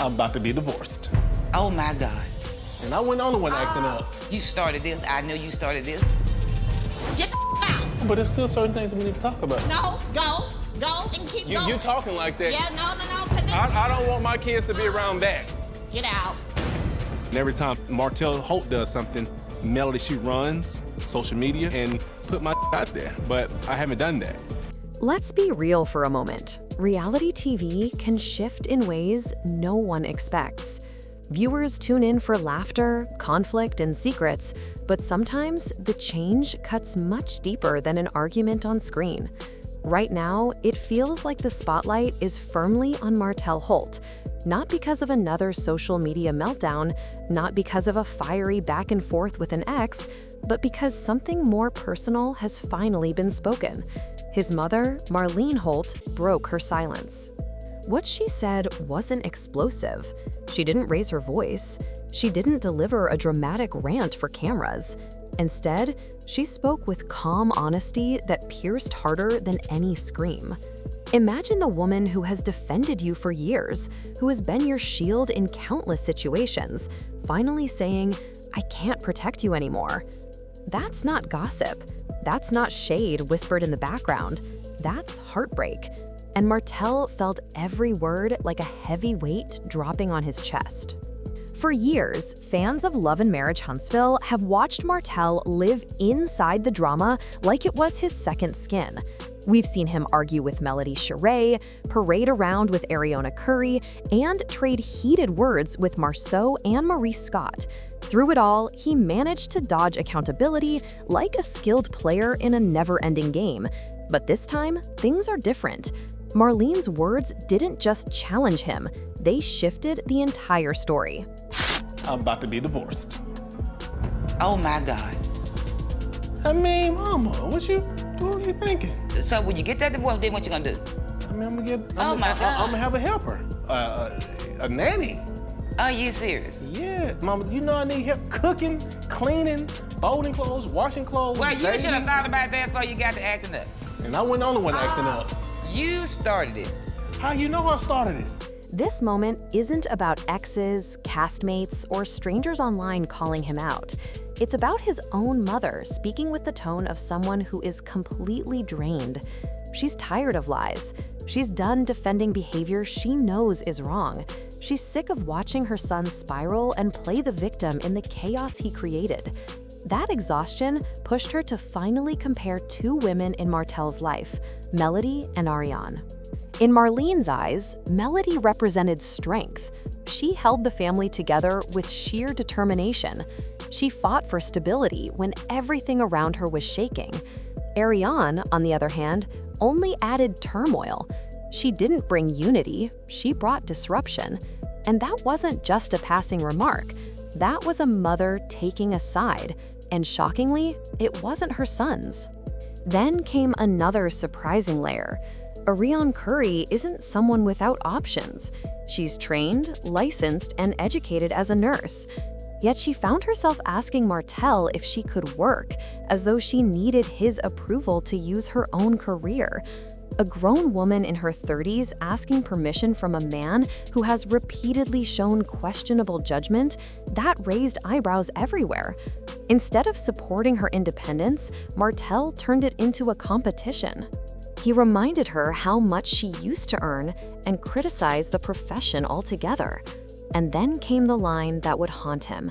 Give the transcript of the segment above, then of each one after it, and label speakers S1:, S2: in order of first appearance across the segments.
S1: I'm about to be divorced.
S2: Oh my God.
S1: And I wasn't the only one acting up.
S2: You started this. I know you started this. Get the out.
S1: But there's still certain things we need to talk about.
S2: No, go and keep going.
S1: You talking like that.
S2: Yeah, no,
S1: I don't want my kids to be around that.
S2: Get out.
S1: And every time Martell Holt does something, Melody, she runs social media and put my out there. But I haven't done that.
S3: Let's be real for a moment. Reality TV can shift in ways no one expects. Viewers tune in for laughter, conflict, and secrets, but sometimes the change cuts much deeper than an argument on screen. Right now, it feels like the spotlight is firmly on Martell Holt, not because of another social media meltdown, not because of a fiery back and forth with an ex, but because something more personal has finally been spoken. His mother, Martell Holt, broke her silence. What she said wasn't explosive. She didn't raise her voice. She didn't deliver a dramatic rant for cameras. Instead, she spoke with calm honesty that pierced harder than any scream. Imagine the woman who has defended you for years, who has been your shield in countless situations, finally saying, "I can't protect you anymore." That's not gossip. That's not shade whispered in the background. That's heartbreak. And Martell felt every word like a heavy weight dropping on his chest. For years, fans of Love and Marriage Huntsville have watched Martell live inside the drama like it was his second skin. We've seen him argue with Melody Sheree, parade around with Arionne Curry, and trade heated words with Marceau and Maurice Scott. Through it all, he managed to dodge accountability like a skilled player in a never-ending game. But this time, things are different. Marlene's words didn't just challenge him, they shifted the entire story.
S1: I'm about to be divorced.
S2: Oh my God.
S1: I mean, mama, what you thinking?
S2: So when you get that divorce, then what you gonna do?
S1: I mean, I'm
S2: my God.
S1: I'm gonna have a helper, a nanny.
S2: Are you serious?
S1: Yeah, mama, you know I need help cooking, cleaning, folding clothes, washing clothes.
S2: Well, you should have thought about that before you got to acting up.
S1: And I wasn't the only one acting up.
S2: You started it.
S1: How you know I started it?
S3: This moment isn't about exes, castmates, or strangers online calling him out. It's about his own mother speaking with the tone of someone who is completely drained. She's tired of lies. She's done defending behavior she knows is wrong. She's sick of watching her son spiral and play the victim in the chaos he created. That exhaustion pushed her to finally compare two women in Martell's life, Melody and Arionne. In Marlene's eyes, Melody represented strength. She held the family together with sheer determination. She fought for stability when everything around her was shaking. Arionne, on the other hand, only added turmoil. She didn't bring unity, she brought disruption. And that wasn't just a passing remark. That was a mother taking a side, and shockingly, it wasn't her son's. Then came another surprising layer. Arionne Curry isn't someone without options. She's trained, licensed, and educated as a nurse. Yet she found herself asking Martell if she could work, as though she needed his approval to use her own career. A grown woman in her 30s asking permission from a man who has repeatedly shown questionable judgment, that raised eyebrows everywhere. Instead of supporting her independence, Martell turned it into a competition. He reminded her how much she used to earn and criticized the profession altogether. And then came the line that would haunt him: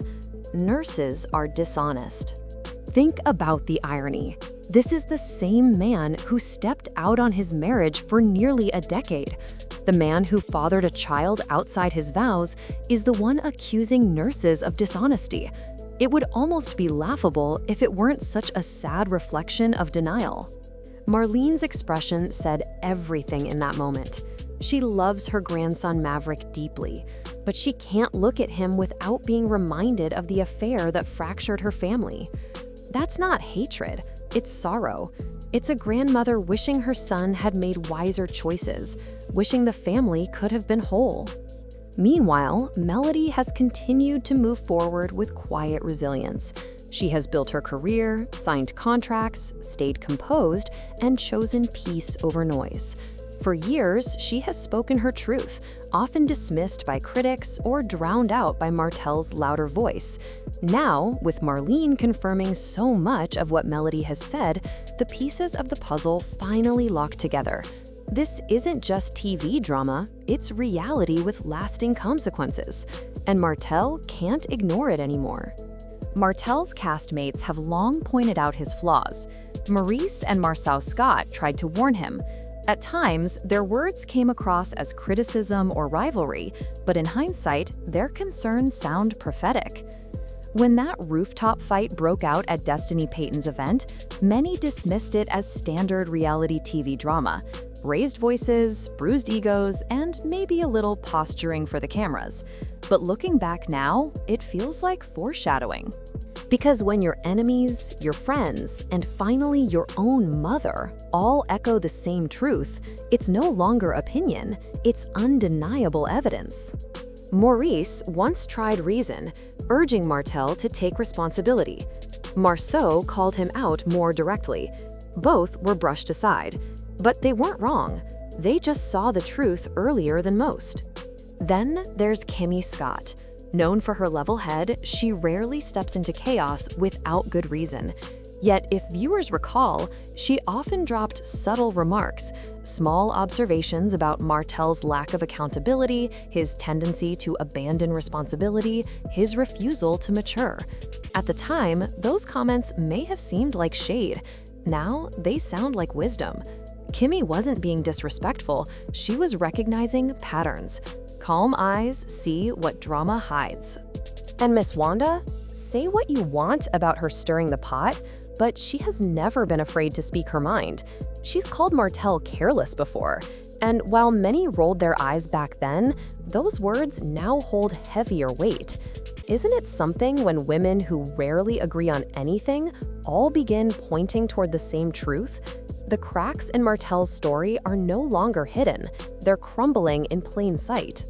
S3: nurses are dishonest. Think about the irony. This is the same man who stepped out on his marriage for nearly a decade. The man who fathered a child outside his vows is the one accusing nurses of dishonesty. It would almost be laughable if it weren't such a sad reflection of denial. Marlene's expression said everything in that moment. She loves her grandson Maverick deeply, but she can't look at him without being reminded of the affair that fractured her family. That's not hatred, it's sorrow. It's a grandmother wishing her son had made wiser choices, wishing the family could have been whole. Meanwhile, Melody has continued to move forward with quiet resilience. She has built her career, signed contracts, stayed composed, and chosen peace over noise. For years, she has spoken her truth, often dismissed by critics or drowned out by Martell's louder voice. Now, with Marlene confirming so much of what Melody has said, the pieces of the puzzle finally lock together. This isn't just TV drama, it's reality with lasting consequences. And Martell can't ignore it anymore. Martell's castmates have long pointed out his flaws. Maurice and Marceau Scott tried to warn him. At times, their words came across as criticism or rivalry, but in hindsight, their concerns sound prophetic. When that rooftop fight broke out at Destiny Payton's event, many dismissed it as standard reality TV drama. Raised voices, bruised egos, and maybe a little posturing for the cameras. But looking back now, it feels like foreshadowing. Because when your enemies, your friends, and finally your own mother all echo the same truth, it's no longer opinion, it's undeniable evidence. Maurice once tried reason, urging Martell to take responsibility. Marceau called him out more directly. Both were brushed aside. But they weren't wrong. They just saw the truth earlier than most. Then there's Kimmy Scott. Known for her level head, she rarely steps into chaos without good reason. Yet, if viewers recall, she often dropped subtle remarks, small observations about Martell's lack of accountability, his tendency to abandon responsibility, his refusal to mature. At the time, those comments may have seemed like shade. Now, they sound like wisdom. Kimmy wasn't being disrespectful, she was recognizing patterns. Calm eyes see what drama hides. And Miss Wanda? Say what you want about her stirring the pot, but she has never been afraid to speak her mind. She's called Martell careless before, and while many rolled their eyes back then, those words now hold heavier weight. Isn't it something when women who rarely agree on anything all begin pointing toward the same truth? The cracks in Martell's story are no longer hidden. They're crumbling in plain sight.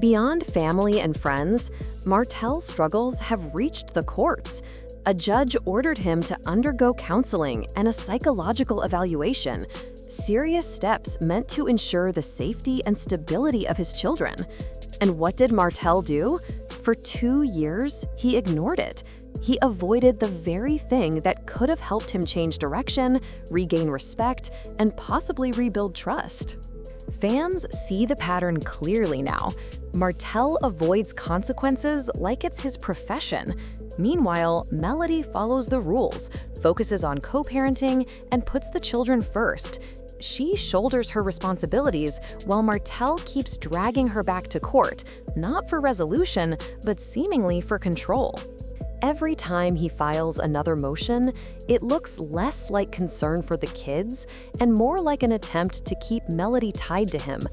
S3: Beyond family and friends, Martell's struggles have reached the courts. A judge ordered him to undergo counseling and a psychological evaluation, serious steps meant to ensure the safety and stability of his children. And what did Martell do? For 2 years, he ignored it. He avoided the very thing that could have helped him change direction, regain respect, and possibly rebuild trust. Fans see the pattern clearly now. Martell avoids consequences like it's his profession. Meanwhile, Melody follows the rules, focuses on co-parenting, and puts the children first. She shoulders her responsibilities while Martell keeps dragging her back to court, not for resolution, but seemingly for control. Every time he files another motion, it looks less like concern for the kids and more like an attempt to keep Melody tied to him.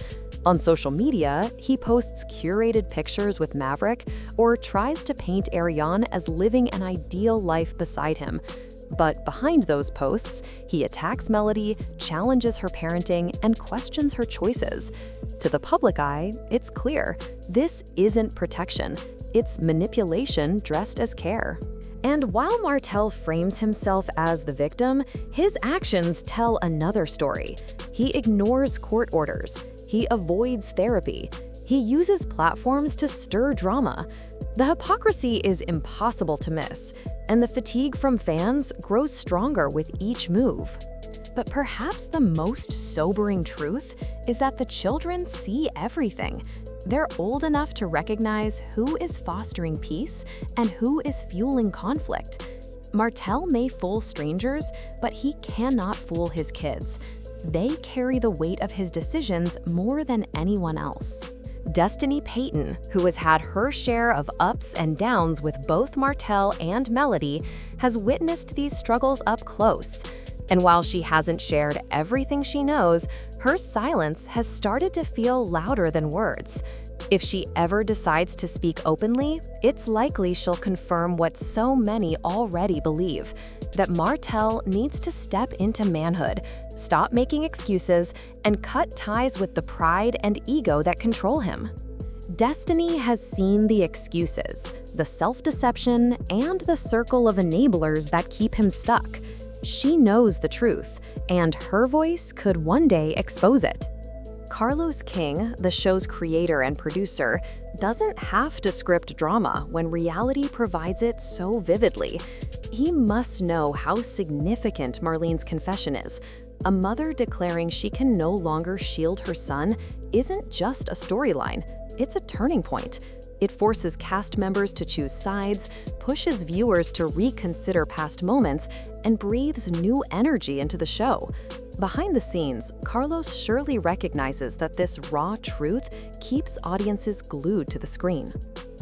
S3: On social media, he posts curated pictures with Maverick or tries to paint Arionne as living an ideal life beside him. But behind those posts, he attacks Melody, challenges her parenting, and questions her choices. To the public eye, it's clear. This isn't protection. It's manipulation dressed as care. And while Martell frames himself as the victim, his actions tell another story. He ignores court orders. He avoids therapy. He uses platforms to stir drama. The hypocrisy is impossible to miss, and the fatigue from fans grows stronger with each move. But perhaps the most sobering truth is that the children see everything. They're old enough to recognize who is fostering peace and who is fueling conflict. Martell may fool strangers, but he cannot fool his kids. They carry the weight of his decisions more than anyone else. Destiny Payton, who has had her share of ups and downs with both Martell and Melody, has witnessed these struggles up close. And while she hasn't shared everything she knows, her silence has started to feel louder than words. If she ever decides to speak openly, it's likely she'll confirm what so many already believe, that Martell needs to step into manhood, stop making excuses, and cut ties with the pride and ego that control him. Destiny has seen the excuses, the self-deception, and the circle of enablers that keep him stuck. She knows the truth, and her voice could one day expose it. Carlos King, the show's creator and producer, doesn't have to script drama when reality provides it so vividly. He must know how significant Marlene's confession is. A mother declaring she can no longer shield her son isn't just a storyline, it's a turning point. It forces cast members to choose sides, pushes viewers to reconsider past moments, and breathes new energy into the show. Behind the scenes, Carlos surely recognizes that this raw truth keeps audiences glued to the screen.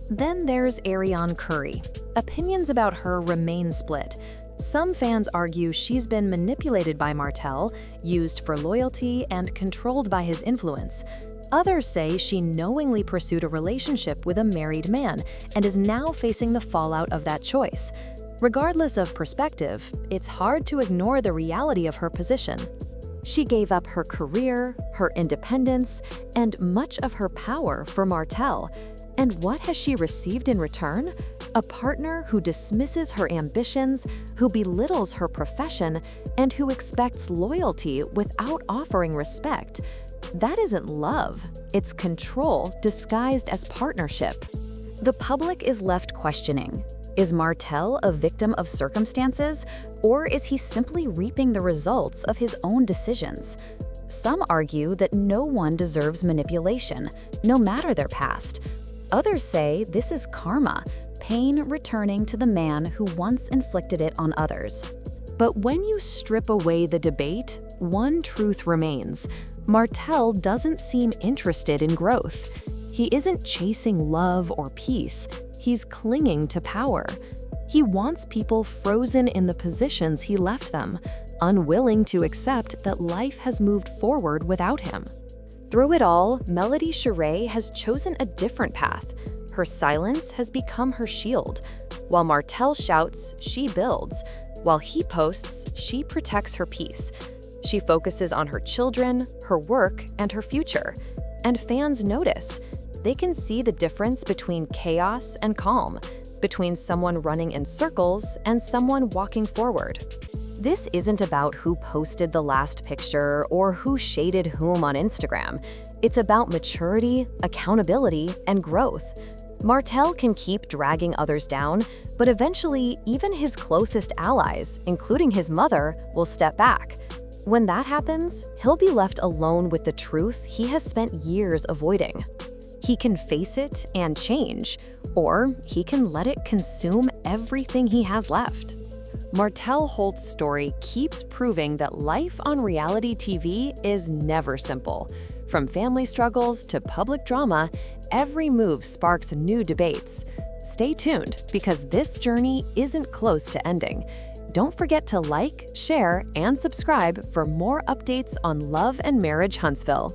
S3: Then there's Arionne Curry. Opinions about her remain split. Some fans argue she's been manipulated by Martell, used for loyalty, and controlled by his influence. Others say she knowingly pursued a relationship with a married man and is now facing the fallout of that choice. Regardless of perspective, it's hard to ignore the reality of her position. She gave up her career, her independence, and much of her power for Martell. And what has she received in return? A partner who dismisses her ambitions, who belittles her profession, and who expects loyalty without offering respect. That isn't love, it's control disguised as partnership. The public is left questioning. Is Martell a victim of circumstances, or is he simply reaping the results of his own decisions? Some argue that no one deserves manipulation, no matter their past. Others say this is karma, pain returning to the man who once inflicted it on others. But when you strip away the debate, one truth remains. Martell doesn't seem interested in growth. He isn't chasing love or peace. He's clinging to power. He wants people frozen in the positions he left them, unwilling to accept that life has moved forward without him. Through it all, Melody Sheree has chosen a different path. Her silence has become her shield. While Martell shouts, she builds. While he posts, she protects her peace. She focuses on her children, her work, and her future. And fans notice. They can see the difference between chaos and calm, between someone running in circles and someone walking forward. This isn't about who posted the last picture or who shaded whom on Instagram. It's about maturity, accountability, and growth. Martell can keep dragging others down, but eventually even his closest allies, including his mother, will step back. When that happens, he'll be left alone with the truth he has spent years avoiding. He can face it and change, or he can let it consume everything he has left. Martell Holt's story keeps proving that life on reality TV is never simple. From family struggles to public drama, every move sparks new debates. Stay tuned, because this journey isn't close to ending. Don't forget to like, share, and subscribe for more updates on Love and Marriage Huntsville.